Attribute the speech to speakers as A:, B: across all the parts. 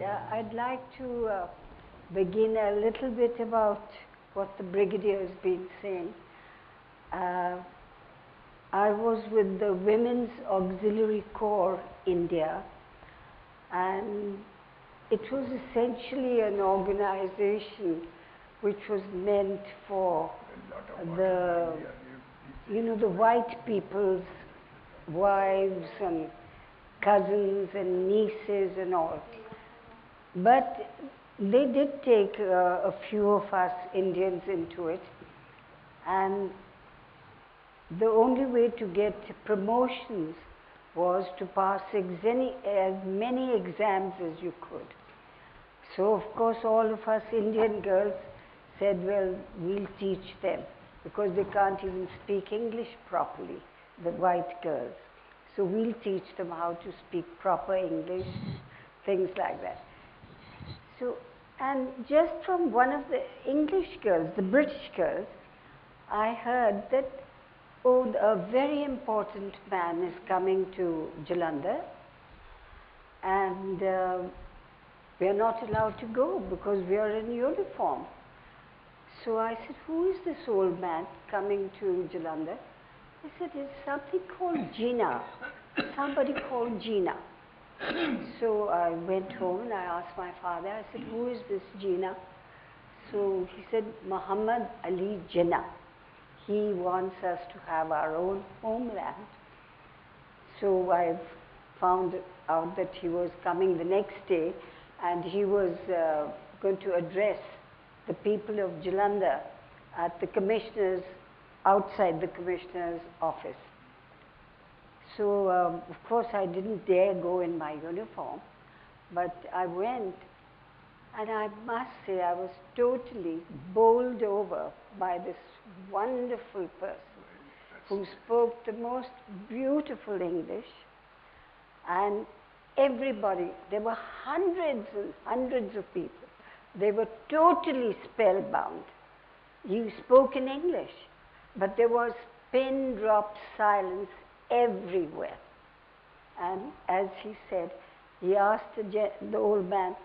A: I'd like to begin a little bit about what the Brigadier's been saying. I was with the Women's Auxiliary Corps India, and it was essentially an organization which was meant for the, the white people's wives and cousins and nieces and all. But they did take a few of us Indians into it, and the only way to get promotions was to pass as many exams as you could. So of course all of us Indian girls said, well, we'll teach them, because they can't even speak English properly, the white girls. So we'll teach them how to speak proper English, things like that. So, and just from one of the English girls, the British girls, I heard that, oh, a very important man is coming to Jalandhar, and we are not allowed to go because we are in uniform. So I said, who is this old man coming to Jalandhar? I said, it's something called Gina, somebody called Gina. So I went home and I asked my father, I said, who is this Gina? So he said, Muhammad Ali Jinnah. He wants us to have our own homeland. So I found out that he was coming the next day, and he was going to address the people of Jalandhar at the commissioner's, outside the commissioner's office. So, of course, I didn't dare go in my uniform, but I went, and I must say I was totally bowled over by this wonderful person who spoke the most beautiful English, and everybody, there were hundreds and hundreds of people. They were totally spellbound. He spoke in English, but there was pin-drop silence everywhere. And as he said, he asked the old man,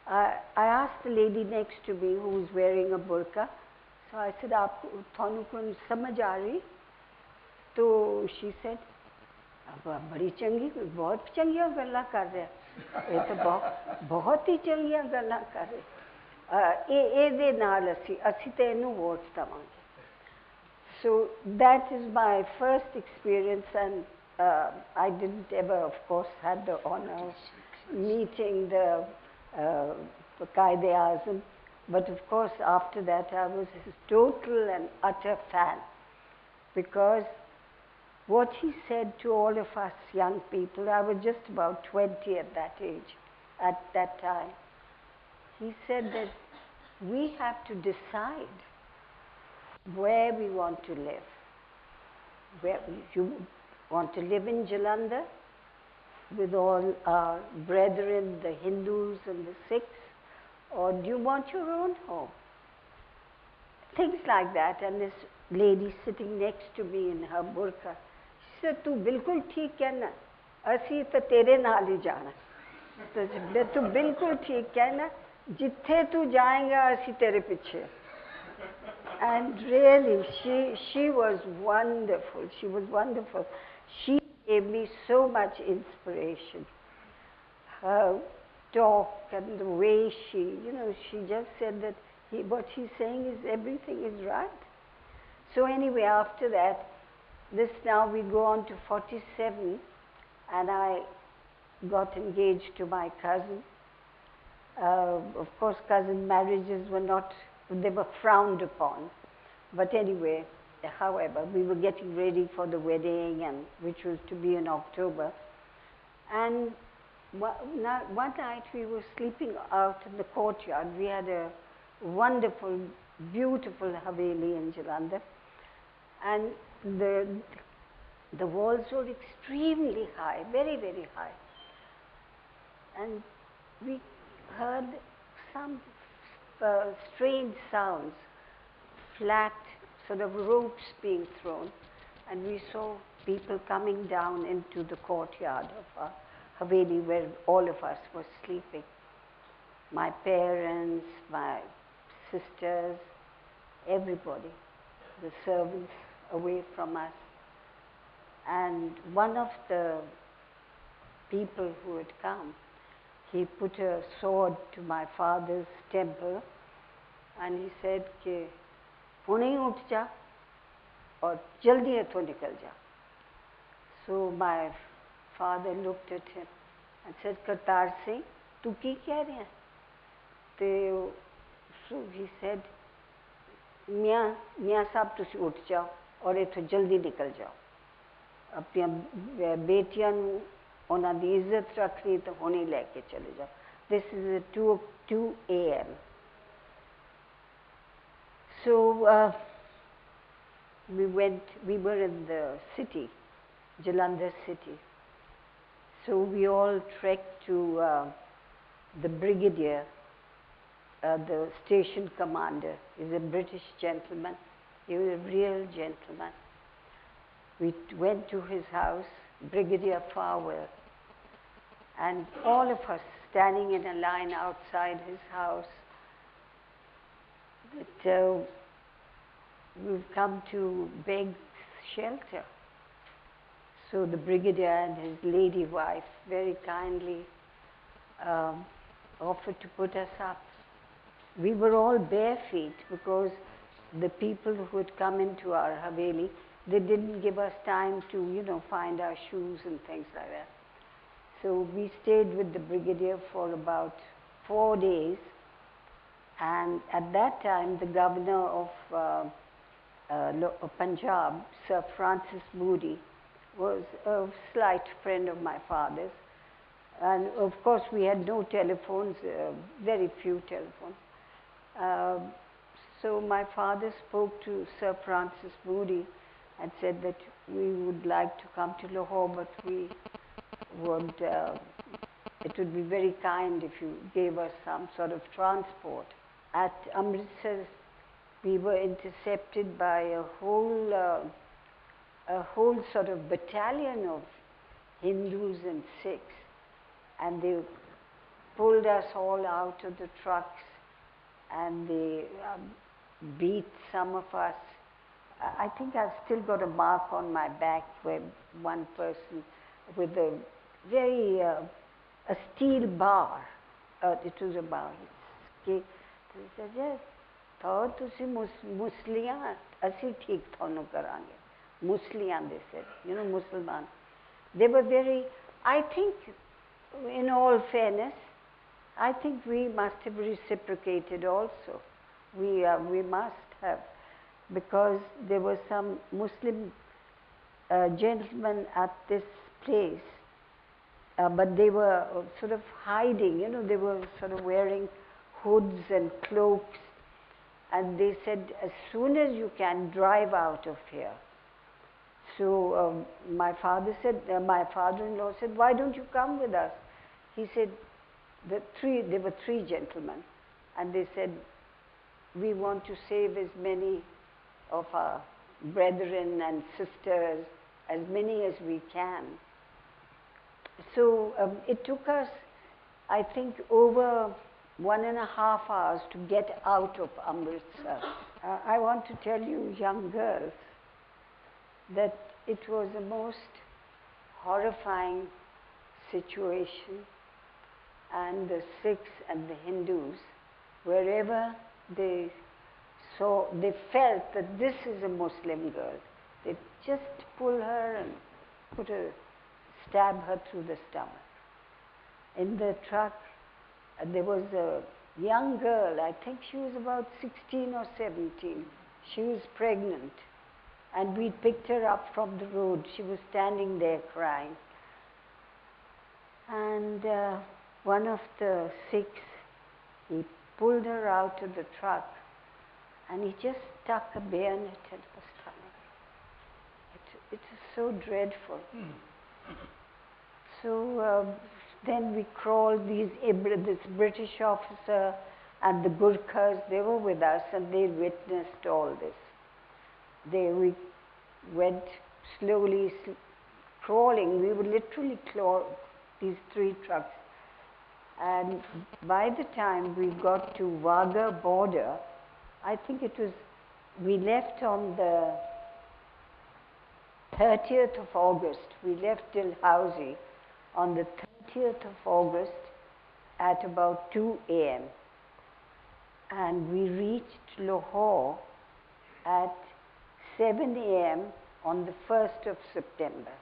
A: I asked the lady next to me who was wearing a burqa, so I said, "Thanu kun samajh aa rahi?" So she said, "Badi changi, bahut changiyan gallan kar rahe. Ye to bahut hi changiyan gallan kar rahe. Ede naal assi te enu vote davange." So that is my first experience, and I didn't ever, of course, had the honor of meeting the Qaid-e-Azam, but of course after that I was his total and utter fan, because what he said to all of us young people, I was just about 20 at that age, at that time, he said that we have to decide where we want to live. Where you want to live in Jalandhar with all our brethren, the Hindus and the Sikhs, or do you want your own home? Things like that. And this lady sitting next to me in her burqa, she said, "Tu bilkul theek kehna, asi ta tere naal hi jana." So tu bilkul theek kehna, jithe tu jayega asi tere piche. And really, she was wonderful. She was wonderful. She gave me so much inspiration. Her talk and the way she just said that what she's saying is everything is right. So anyway, after that, now we go on to 47, and I got engaged to my cousin. Of course, cousin marriages were not, they were frowned upon. But anyway, however, we were getting ready for the wedding, and which was to be in October. And one night we were sleeping out in the courtyard. We had a wonderful, beautiful Haveli in Jalandhar. And the walls were extremely high, very, very high. And we heard some strange sounds, flat sort of ropes being thrown, and we saw people coming down into the courtyard of our Haveli where all of us were sleeping. My parents, my sisters, everybody, the servants away from us. And one of the people who had come, he put a sword to my father's temple and he said कि हुणे ही उठ जा और जल्दी इथों निकल जा. So my father looked at him and said, Kartar Singh, तू की कह रहे हैं? So he said, मियाँ साहब तुसी उठ जाओ और इथों जल्दी निकल जाओ. अपनी बेटियां ਨੂੰ ਉਹਨਾਂ ਦੀ ਇੱਜ਼ਤ ਰੱਖਣੀ ਤਾਂ ਹੁਣੇ ਲੈ ਕੇ ਚਲੇ ਜਾਓ. This is at 2 a.m. So we were in the city, Jalandhar city. So we all trekked to the brigadier, the station commander. He's a British gentleman. He was a real gentleman. We went to his house, Brigadier Farwell, and all of us standing in a line outside his house, that we've come to beg shelter. So the brigadier and his lady wife very kindly offered to put us up. We were all bare feet because the people who had come into our Haveli, they didn't give us time to, find our shoes and things like that. So we stayed with the brigadier for about 4 days. And at that time, the governor of Punjab, Sir Francis Moody, was a slight friend of my father's. And of course, we had no telephones, very few telephones. So my father spoke to Sir Francis Moody and said that we would like to come to Lahore, but we would, it would be very kind if you gave us some sort of transport. At Amritsar, we were intercepted by a whole sort of battalion of Hindus and Sikhs, and they pulled us all out of the trucks and they beat some of us. I think I've still got a mark on my back where one person with a very a steel bar, it was a bar. He said, yes, thought tusi Musliyan, asi theek thonu karange. Musliyan, they said, Musliman. They were very, I think, in all fairness, I think we must have reciprocated also. We must have, because there were some Muslim gentlemen at this place, but they were sort of hiding, they were sort of wearing hoods and cloaks, and they said, as soon as you can, drive out of here. So my father-in-law said, why don't you come with us? He said, there were 3 gentlemen, and they said, we want to save as many of our brethren and sisters, as many as we can. So it took us, I think, over 1.5 hours to get out of Amritsar. I want to tell you, young girls, that it was the most horrifying situation, and the Sikhs and the Hindus, wherever they saw, they felt that this is a Muslim girl, they just pull her and stab her through the stomach. In the truck, there was a young girl, I think she was about 16 or 17. She was pregnant, and we picked her up from the road. She was standing there crying. And one of the Sikhs, he pulled her out of the truck, and he just stuck a bayonet in her stomach. It was so dreadful. So then we crawled, this British officer and the Gurkhas, they were with us, and they witnessed all this. We went slowly crawling. We would literally claw these 3 trucks. And by the time we got to Wagah border, I think it was, we left on the 30th of August. We left Dalhousie on the 30th of August at about 2 a.m. And we reached Lahore at 7 a.m. on the 1st of September.